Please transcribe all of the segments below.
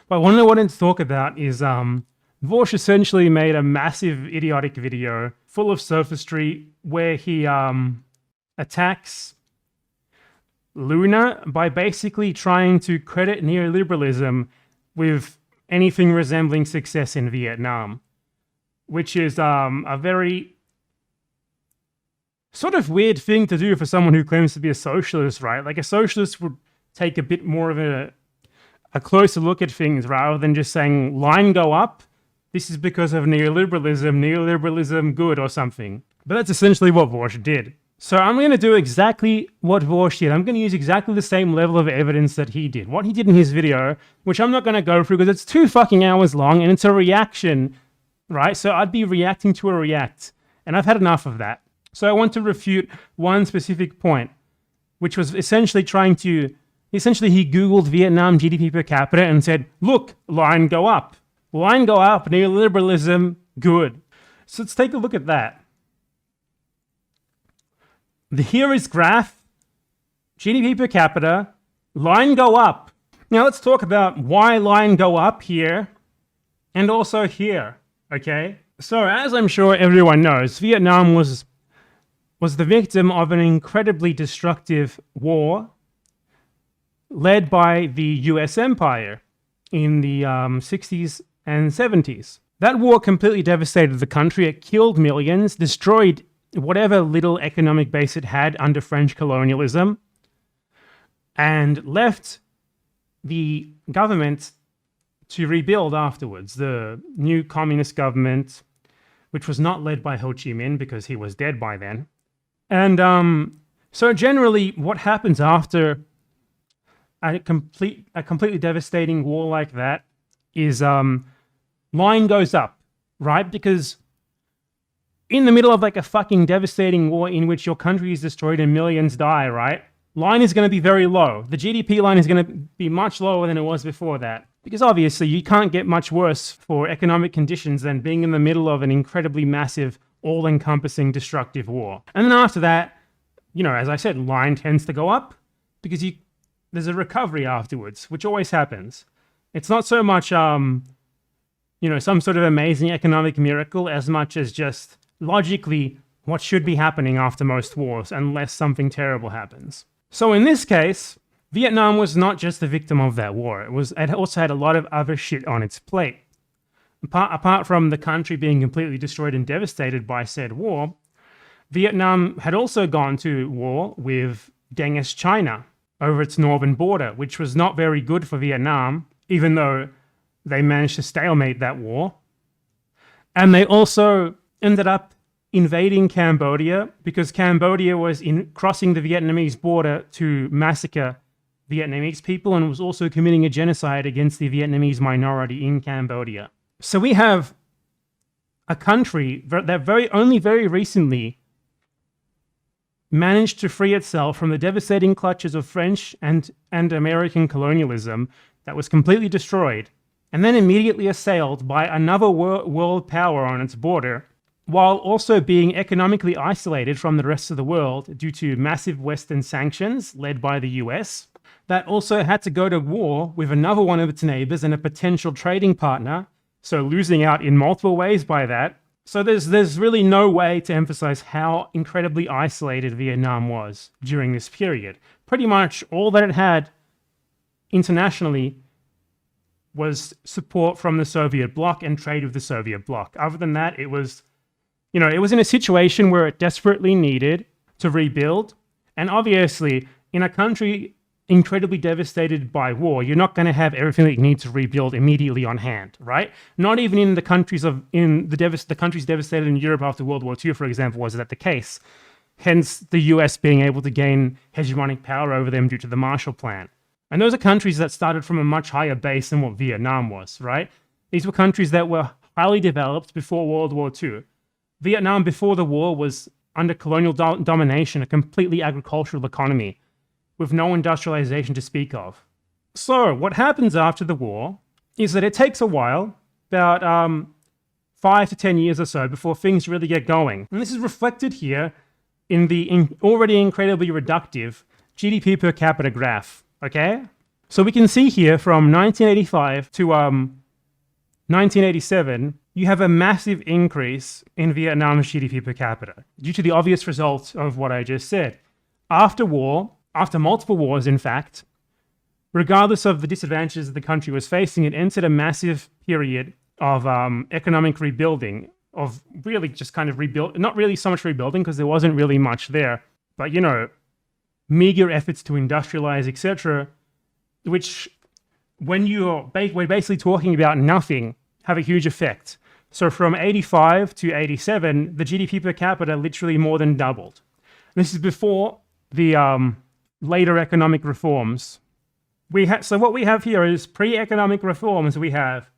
But what I wanted to talk about is Vorsh essentially made a massive idiotic video full of sophistry where he attacks Luna by basically trying to credit neoliberalism with anything resembling success in Vietnam, which is a very sort of weird thing to do for someone who claims to be a socialist, right? Like a socialist would take a bit more of a closer look at things rather than just saying, line go up, this is because of neoliberalism good or something. But that's essentially what Vorsh did. So I'm going to do exactly what Vorsh did. I'm going to use exactly the same level of evidence that he did. What he did in his video, which I'm not going to go through because it's 2 fucking hours long and it's a reaction, right? So I'd be reacting to a react. And I've had enough of that. So I want to refute one specific point, which was essentially he Googled Vietnam GDP per capita and said, look, line go up. Line go up, neoliberalism, good. So let's take a look at that. Here is graph, GDP per capita, line go up. Now let's talk about why line go up here and also here, okay? So as I'm sure everyone knows, Vietnam was the victim of an incredibly destructive war led by the US Empire in the 60s and 70s. That war completely devastated the country. It killed millions, destroyed whatever little economic base it had under French colonialism, and left the government to rebuild afterwards. The new communist government, which was not led by Ho Chi Minh because he was dead by then. And so generally what happens after a completely devastating war like that is line goes up, right? Because in the middle of like a fucking devastating war in which your country is destroyed and millions die, right? Line is going to be very low. The GDP line is going to be much lower than it was before that. Because obviously you can't get much worse for economic conditions than being in the middle of an incredibly massive, all-encompassing destructive war. And then after that, you know, as I said, line tends to go up because there's a recovery afterwards, which always happens. It's not so much, some sort of amazing economic miracle as much as just logically what should be happening after most wars unless something terrible happens. So in this case, Vietnam was not just the victim of that war. It also had a lot of other shit on its plate. Apart from the country being completely destroyed and devastated by said war, Vietnam had also gone to war with Dengist China over its northern border, which was not very good for Vietnam, even though they managed to stalemate that war. And they also ended up invading Cambodia because Cambodia was crossing the Vietnamese border to massacre Vietnamese people and was also committing a genocide against the Vietnamese minority in Cambodia. So we have a country that only very recently managed to free itself from the devastating clutches of French and American colonialism that was completely destroyed, and then immediately assailed by another world power on its border, while also being economically isolated from the rest of the world due to massive Western sanctions led by the US, that also had to go to war with another one of its neighbors and a potential trading partner, so losing out in multiple ways by that. So there's really no way to emphasize how incredibly isolated Vietnam was during this period. Pretty much all that it had internationally was support from the Soviet bloc and trade with the Soviet bloc. Other than that, it was in a situation where it desperately needed to rebuild. And obviously, in a country incredibly devastated by war, you're not going to have everything that you need to rebuild immediately on hand, right? Not even in the countries the countries devastated in Europe after World War II, for example, was that the case. Hence, the US being able to gain hegemonic power over them due to the Marshall Plan. And those are countries that started from a much higher base than what Vietnam was, right? These were countries that were highly developed before World War II. Vietnam, before the war, was under colonial domination, a completely agricultural economy, with no industrialization to speak of. So what happens after the war is that it takes a while, about 5 to 10 years or so, before things really get going. And this is reflected here in the already incredibly reductive GDP per capita graph, okay? So we can see here from 1985 to 1987, you have a massive increase in Vietnam's GDP per capita due to the obvious result of what I just said. After multiple wars, in fact, regardless of the disadvantages the country was facing, it entered a massive period of economic rebuilding, of really just kind of not really so much rebuilding because there wasn't really much there, but meager efforts to industrialize, etc., which when we're basically talking about nothing, have a huge effect. So from 85 to 87, the GDP per capita literally more than doubled. This is before the later economic reforms. So what we have here is pre-economic reforms. We have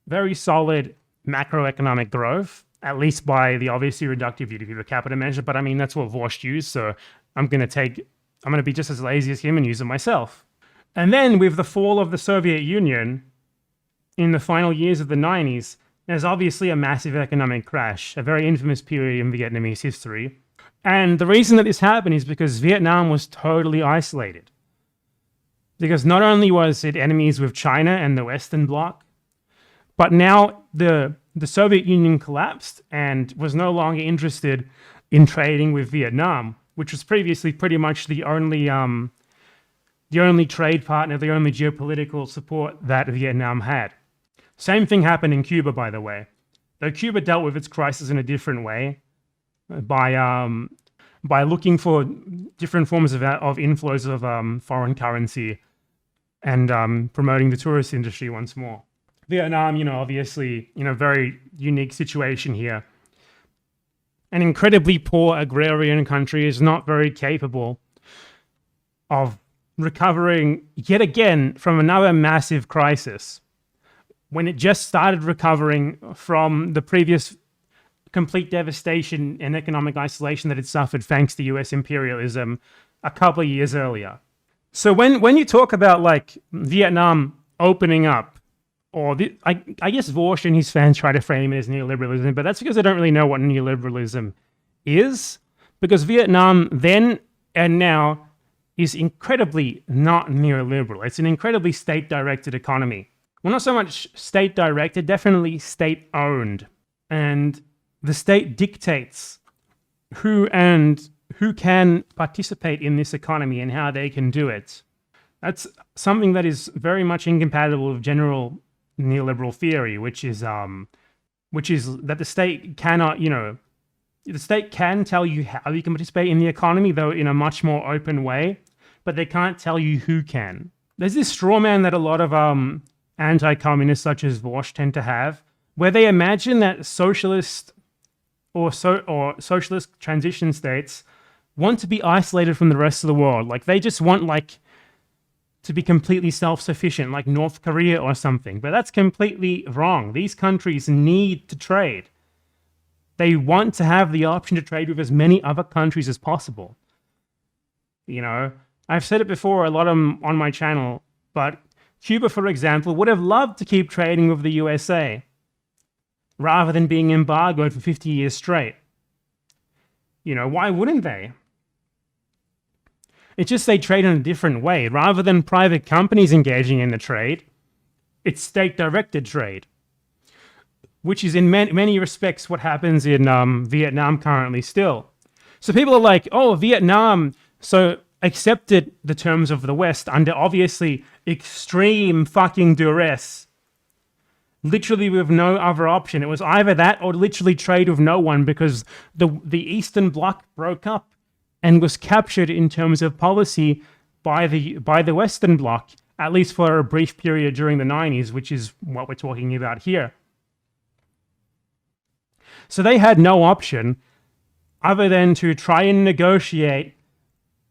very solid macroeconomic growth, at least by the obviously reductive GDP per capita measure. But I mean, that's what Vorscht used, so I'm going to be just as lazy as him and use it myself. And then with the fall of the Soviet Union in the final years of the 90s, there's obviously a massive economic crash, a very infamous period in Vietnamese history. And the reason that this happened is because Vietnam was totally isolated. Because not only was it enemies with China and the Western Bloc, but now the Soviet Union collapsed and was no longer interested in trading with Vietnam, which was previously pretty much the only trade partner, the only geopolitical support that Vietnam had. Same thing happened in Cuba, by the way. Though Cuba dealt with its crisis in a different way by looking for different forms of inflows of foreign currency and promoting the tourist industry once more. Vietnam, obviously, very unique situation here. An incredibly poor agrarian country is not very capable of recovering yet again from another massive crisis. When it just started recovering from the previous complete devastation and economic isolation that it suffered thanks to US imperialism a couple of years earlier. So when you talk about like Vietnam opening up, or I guess Vorscht and his fans try to frame it as neoliberalism, but that's because they don't really know what neoliberalism is, because Vietnam then and now is incredibly not neoliberal. It's an incredibly state-directed economy. Well, not so much state-directed, definitely state-owned. And the state dictates who can participate in this economy and how they can do it. That's something that is very much incompatible with general neoliberal theory, which is that the state cannot, the state can tell you how you can participate in the economy, though in a much more open way, but they can't tell you who can. There's this straw man that a lot of anti-communists such as Vorscht tend to have, where they imagine that socialist or socialist transition states want to be isolated from the rest of the world. Like they just want to be completely self-sufficient, like North Korea or something. But that's completely wrong. These countries need to trade. They want to have the option to trade with as many other countries as possible. I've said it before a lot on my channel, but Cuba, for example, would have loved to keep trading with the USA rather than being embargoed for 50 years straight. Why wouldn't they? It's just they trade in a different way. Rather than private companies engaging in the trade, it's state-directed trade, which is in many respects what happens in Vietnam currently still. So people are like, oh, Vietnam accepted the terms of the West under obviously extreme fucking duress, literally with no other option. It was either that or literally trade with no one, because the Eastern Bloc broke up and was captured in terms of policy by the Western Bloc, at least for a brief period during the 90s, which is what we're talking about here. So they had no option other than to try and negotiate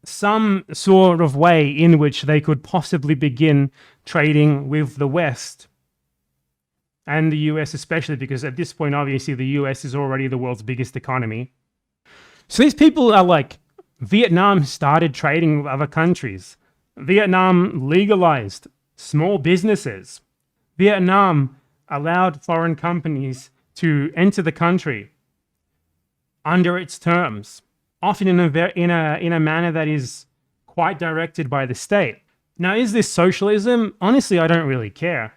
some sort of way in which they could possibly begin trading with the West. And the US especially, because at this point, obviously, the US is already the world's biggest economy. So these people are like, Vietnam started trading with other countries. Vietnam legalized small businesses. Vietnam allowed foreign companies to enter the country under its terms, often in a manner that is quite directed by the state. Now, is this socialism? Honestly, I don't really care.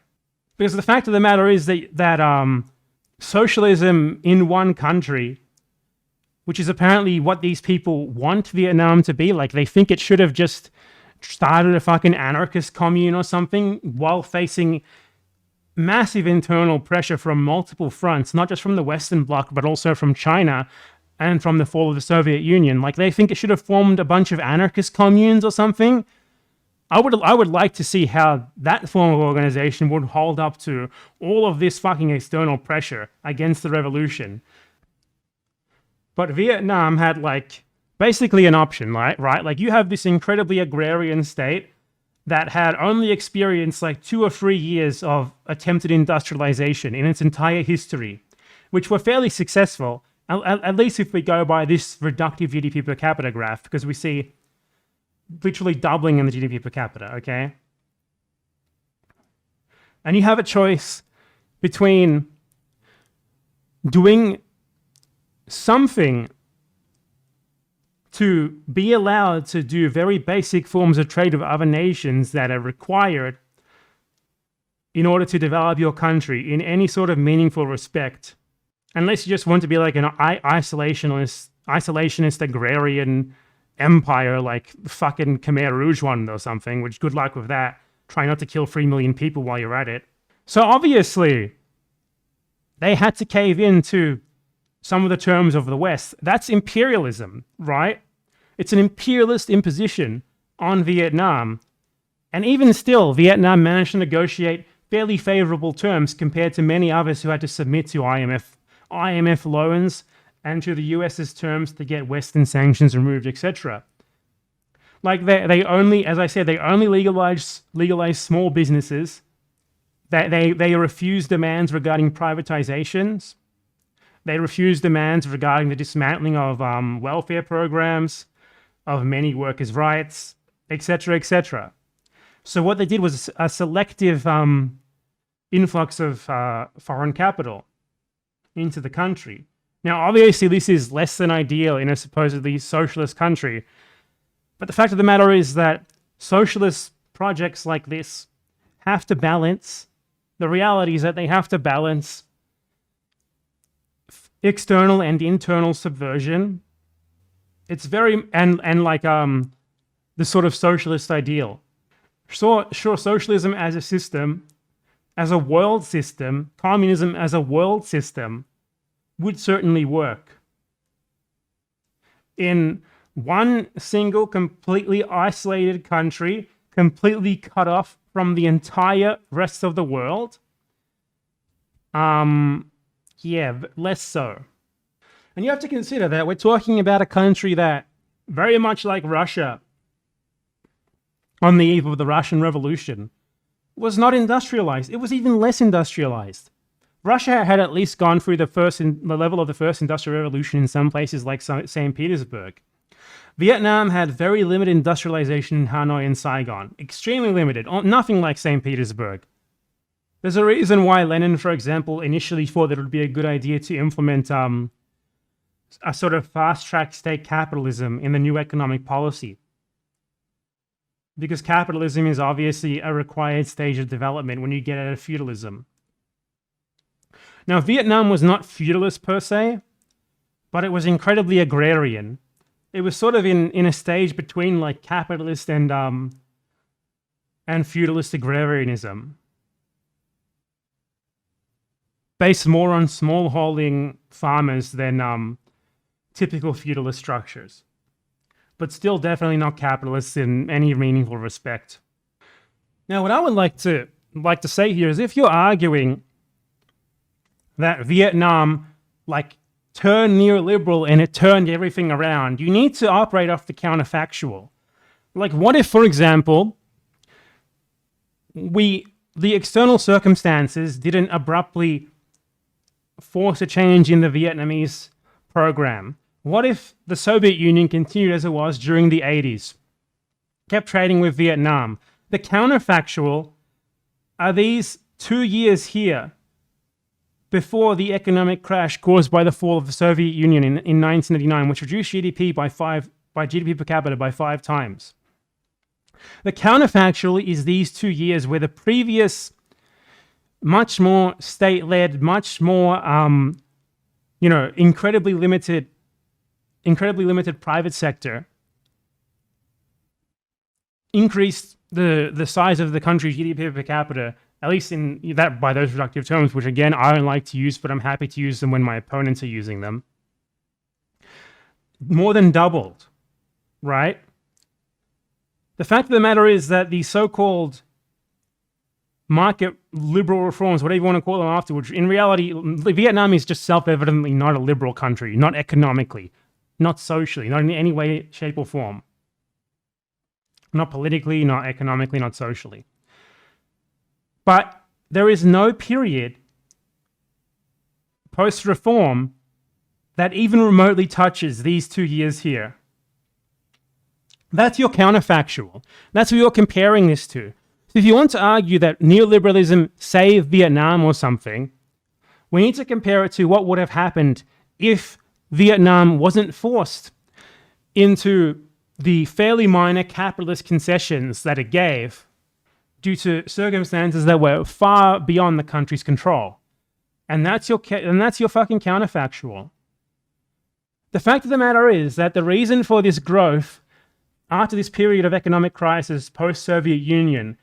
Because the fact of the matter is that socialism in one country, which is apparently what these people want Vietnam to be, like they think it should have just started a fucking anarchist commune or something while facing massive internal pressure from multiple fronts, not just from the Western Bloc, but also from China and from the fall of the Soviet Union. Like they think it should have formed a bunch of anarchist communes or something. I would like to see how that form of organization would hold up to all of this fucking external pressure against the revolution. But Vietnam had like basically an option, right? Like you have this incredibly agrarian state that had only experienced like 2 or 3 years of attempted industrialization in its entire history, which were fairly successful, at least if we go by this reductive GDP per capita graph, because we see literally doubling in the GDP per capita, okay? And you have a choice between doing something to be allowed to do very basic forms of trade with other nations that are required in order to develop your country in any sort of meaningful respect, unless you just want to be like an isolationist agrarian empire like fucking Khmer Rouge one or something, which good luck with that. Try not to kill 3 million people while you're at it. So obviously, they had to cave into some of the terms of the West. That's imperialism, right? It's an imperialist imposition on Vietnam. And even still, Vietnam managed to negotiate fairly favorable terms compared to many others who had to submit to IMF loans and to the US's terms to get Western sanctions removed, etc. Like they only, as I said, they only legalize small businesses. They refuse demands regarding privatizations. They refuse demands regarding the dismantling of welfare programs, of many workers' rights, etc., etc. So what they did was a selective influx of foreign capital into the country. Now, obviously, this is less than ideal in a supposedly socialist country, but the fact of the matter is that socialist projects like this have to balance. The reality is that they have to balance external and internal subversion. It's very and like the sort of socialist ideal. Sure, socialism as a system, as a world system, communism as a world system would certainly work. In one single, completely isolated country, completely cut off from the entire rest of the world, yeah, less so. And you have to consider that we're talking about a country that, very much like Russia, on the eve of the Russian Revolution, was not industrialized. It was even less industrialized. Russia had at least gone through the level of the first industrial revolution in some places like St. Petersburg. Vietnam had very limited industrialization in Hanoi and Saigon. Extremely limited. Nothing like St. Petersburg. There's a reason why Lenin, for example, initially thought that it would be a good idea to implement a sort of fast-track state capitalism in the new economic policy. Because capitalism is obviously a required stage of development when you get out of feudalism. Now, Vietnam was not feudalist per se, but it was incredibly agrarian. It was sort of in a stage between like capitalist and feudalist agrarianism, based more on smallholding farmers than typical feudalist structures, but still definitely not capitalist in any meaningful respect. Now, what I would like to say here is, if you're arguing that Vietnam like turned neoliberal and it turned everything around, you need to operate off the counterfactual. Like, what if, for example, the external circumstances didn't abruptly force a change in the Vietnamese program? What if the Soviet Union continued as it was during the 80s, kept trading with Vietnam? The counterfactual are these 2 years here before the economic crash caused by the fall of the Soviet Union in 1989, which reduced GDP by GDP per capita by 5 times. The counterfactual is these 2 years where the previous, much more state-led, much more, incredibly limited private sector increased the size of the country's GDP per capita, at least in that by those reductive terms, which again I don't like to use, but I'm happy to use them when my opponents are using them. More than doubled, right? The fact of the matter is that the so-called market liberal reforms, whatever you want to call them afterwards, in reality, Vietnam is just self-evidently not a liberal country, not economically, not socially, not in any way, shape, or form. Not politically, not economically, not socially. But there is no period post-reform that even remotely touches these 2 years here. That's your counterfactual. That's what you're comparing this to. So if you want to argue that neoliberalism saved Vietnam or something, we need to compare it to what would have happened if Vietnam wasn't forced into the fairly minor capitalist concessions that it gave due to circumstances that were far beyond the country's control. And that's your fucking counterfactual. The fact of the matter is that the reason for this growth after this period of economic crisis post-Soviet Union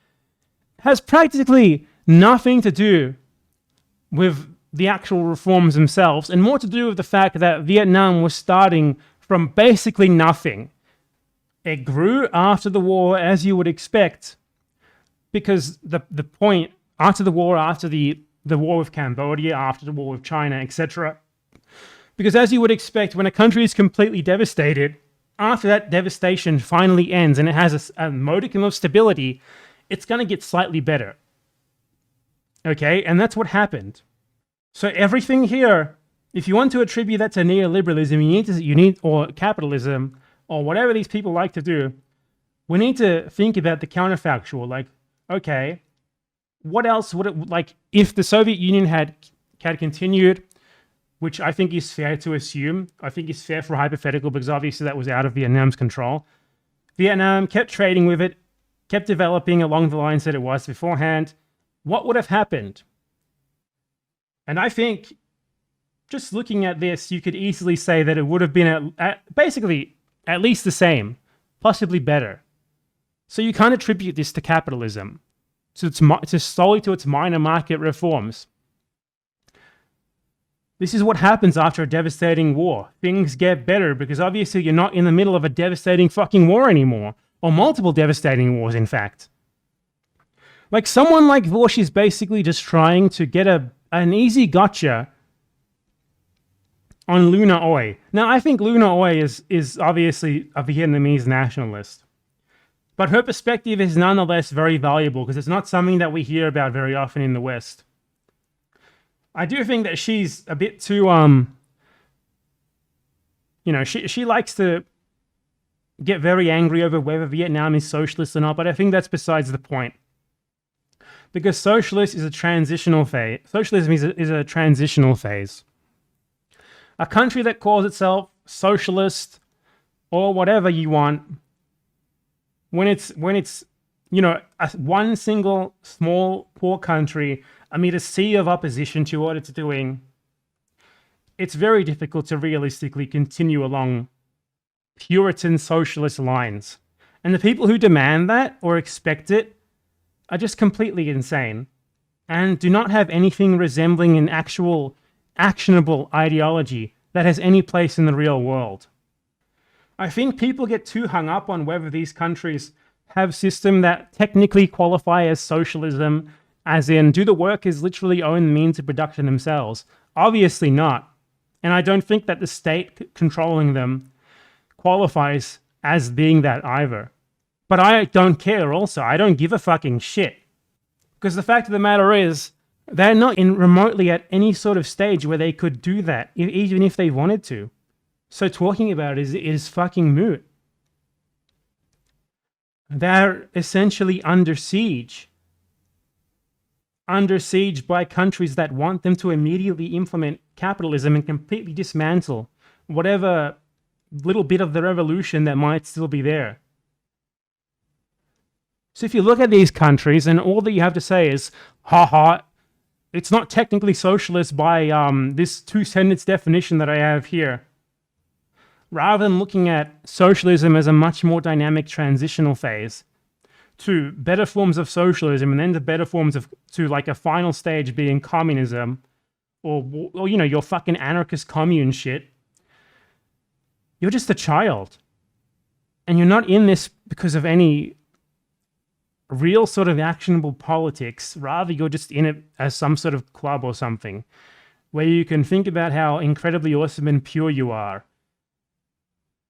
has practically nothing to do with the actual reforms themselves, and more to do with the fact that Vietnam was starting from basically nothing. It grew after the war, as you would expect, because the point after the war, after the war with Cambodia, after the war with China, etc. Because as you would expect, when a country is completely devastated, after that devastation finally ends and it has a modicum of stability, it's going to get slightly better. Okay? And that's what happened. So everything here, if you want to attribute that to neoliberalism, or capitalism, or whatever these people like to do, we need to think about the counterfactual. Like, okay, what else would it, like, if the Soviet Union had continued, which I think is fair to assume. I think it's fair for a hypothetical because obviously that was out of Vietnam's control. Vietnam kept trading with it, kept developing along the lines that it was beforehand. What would have happened? And I think just looking at this, you could easily say that it would have been basically at least the same, possibly better. So you can't attribute this to capitalism, to solely to its minor market reforms. This is what happens after a devastating war. Things get better because obviously you're not in the middle of a devastating fucking war anymore. Or multiple devastating wars, in fact. Like someone like Vorsh is basically just trying to get an easy gotcha on Luna Oi. Now, I think Luna Oi is obviously a Vietnamese nationalist. But her perspective is nonetheless very valuable because it's not something that we hear about very often in the West. I do think that she's a bit too, she likes to get very angry over whether Vietnam is socialist or not, but I think that's besides the point. Because socialism is a transitional phase. Socialism is a transitional phase. A country that calls itself socialist or whatever you want, when it's one single small poor country amid a sea of opposition to what it's doing, it's very difficult to realistically continue along Puritan socialist lines. And the people who demand that or expect it are just completely insane and do not have anything resembling an actual actionable ideology that has any place in the real world. I think people get too hung up on whether these countries have systems that technically qualify as socialism, as in, do the workers literally own the means of production themselves? Obviously not. And I don't think that the state controlling them qualifies as being that either. But I don't care also. I don't give a fucking shit. Because the fact of the matter is, they're not remotely at any sort of stage where they could do that, even if they wanted to. So talking about it is fucking moot. They're essentially under siege. Under siege by countries that want them to immediately implement capitalism and completely dismantle whatever little bit of the revolution that might still be there. So if you look at these countries and all that you have to say is, haha, it's not technically socialist by this two-sentence definition that I have here. Rather than looking at socialism as a much more dynamic transitional phase to better forms of socialism and then to better forms of, to like a final stage being communism or you know, your fucking anarchist commune shit, you're just a child. And you're not in this because of any real sort of actionable politics. Rather, you're just in it as some sort of club or something where you can think about how incredibly awesome and pure you are.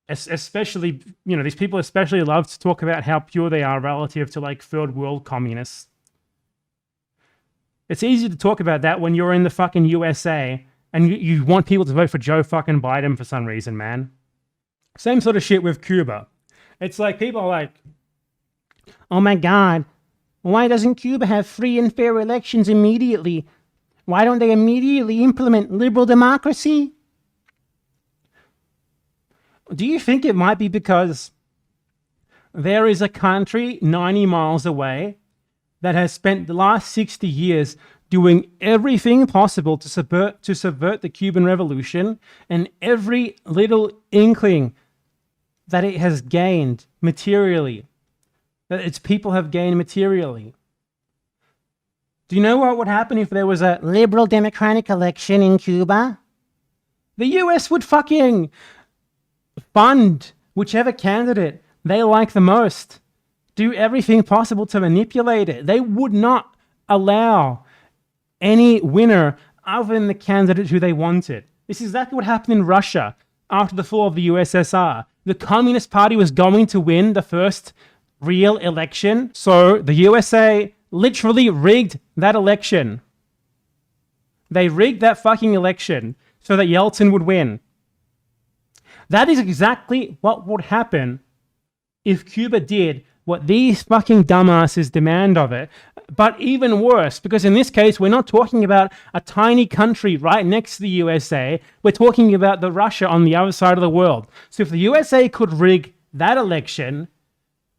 Especially, you know, these people especially love to talk about how pure they are relative to like third world communists. It's easy to talk about that when you're in the fucking USA and you want people to vote for Joe fucking Biden for some reason, man. Same sort of shit with Cuba. It's like people are like, oh my God, why doesn't Cuba have free and fair elections immediately? Why don't they immediately implement liberal democracy? Do you think it might be because there is a country 90 miles away that has spent the last 60 years doing everything possible to subvert the Cuban Revolution, and every little inkling that it has gained materially, that its people have gained materially? Do you know what would happen if there was a liberal democratic election in Cuba? The US would fucking fund whichever candidate they like the most, do everything possible to manipulate it. They would not allow any winner other than the candidate who they wanted. This is exactly what happened in Russia after the fall of the USSR. The Communist Party was going to win the first real election, so the USA literally rigged that election. They rigged that fucking election so that Yeltsin would win. That is exactly what would happen if Cuba did what these fucking dumbasses demand of it. But even worse, because in this case, we're not talking about a tiny country right next to the USA. We're talking about the Russia on the other side of the world. So if the USA could rig that election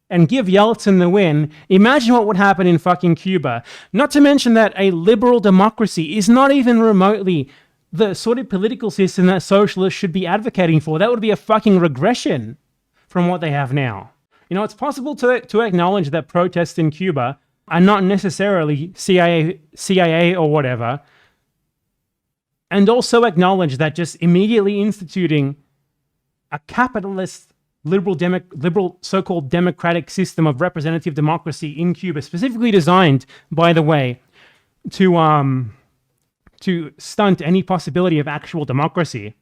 and give Yeltsin the win, imagine what would happen in fucking Cuba. Not to mention that a liberal democracy is not even remotely the sort of political system that socialists should be advocating for. That would be a fucking regression from what they have now. You know, it's possible to acknowledge that protests in Cuba are not necessarily CIA or whatever, and also acknowledge that just immediately instituting a capitalist liberal so-called democratic system of representative democracy in Cuba, specifically designed, by the way, to stunt any possibility of actual democracy.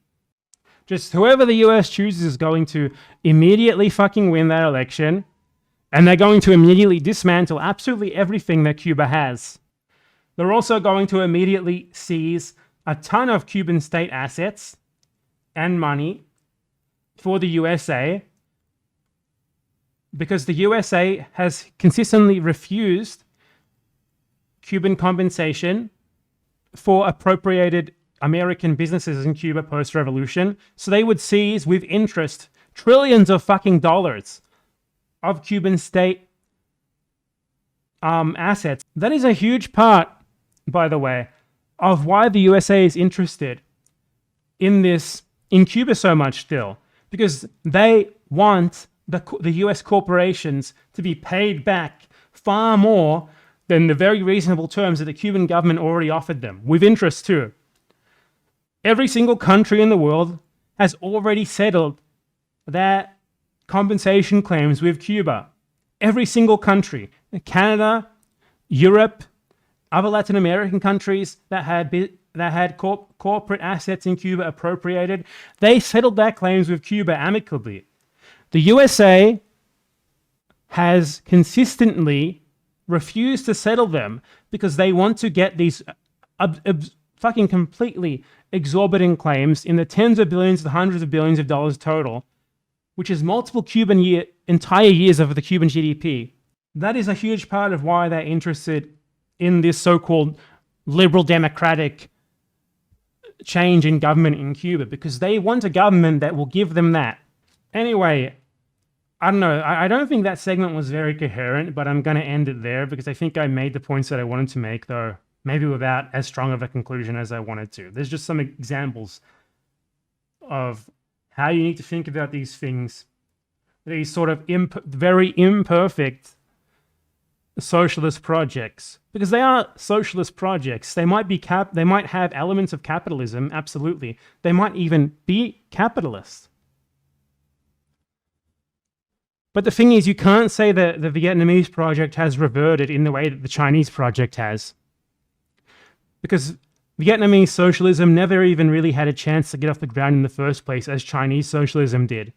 Just whoever the US chooses is going to immediately fucking win that election, and they're going to immediately dismantle absolutely everything that Cuba has. They're also going to immediately seize a ton of Cuban state assets and money for the USA, because the USA has consistently refused Cuban compensation for appropriated American businesses in Cuba post-revolution. So they would seize with interest trillions of fucking dollars of Cuban state assets. That is a huge part, by the way, of why the USA is interested in Cuba so much still, because they want the US corporations to be paid back far more than the very reasonable terms that the Cuban government already offered them, with interest too. Every single country in the world has already settled their compensation claims with Cuba. Every single country. Canada, Europe, other Latin American countries that had corporate assets in Cuba appropriated, they settled their claims with Cuba amicably. The USA has consistently refused to settle them because they want to get these fucking completely exorbitant claims in the tens of billions to hundreds of billions of dollars total, which is multiple entire years of the Cuban GDP. That is a huge part of why they're interested in this so-called liberal democratic change in government in Cuba, because they want a government that will give them that. Anyway, I don't know. I don't think that segment was very coherent, but I'm going to end it there because I think I made the points that I wanted to make, though maybe without as strong of a conclusion as I wanted to. There's just some examples of how you need to think about these things, these sort of very imperfect socialist projects, because they are socialist projects. They might be they might have elements of capitalism, absolutely. They might even be capitalist. But the thing is, you can't say that the Vietnamese project has reverted in the way that the Chinese project has. Because Vietnamese socialism never even really had a chance to get off the ground in the first place, as Chinese socialism did.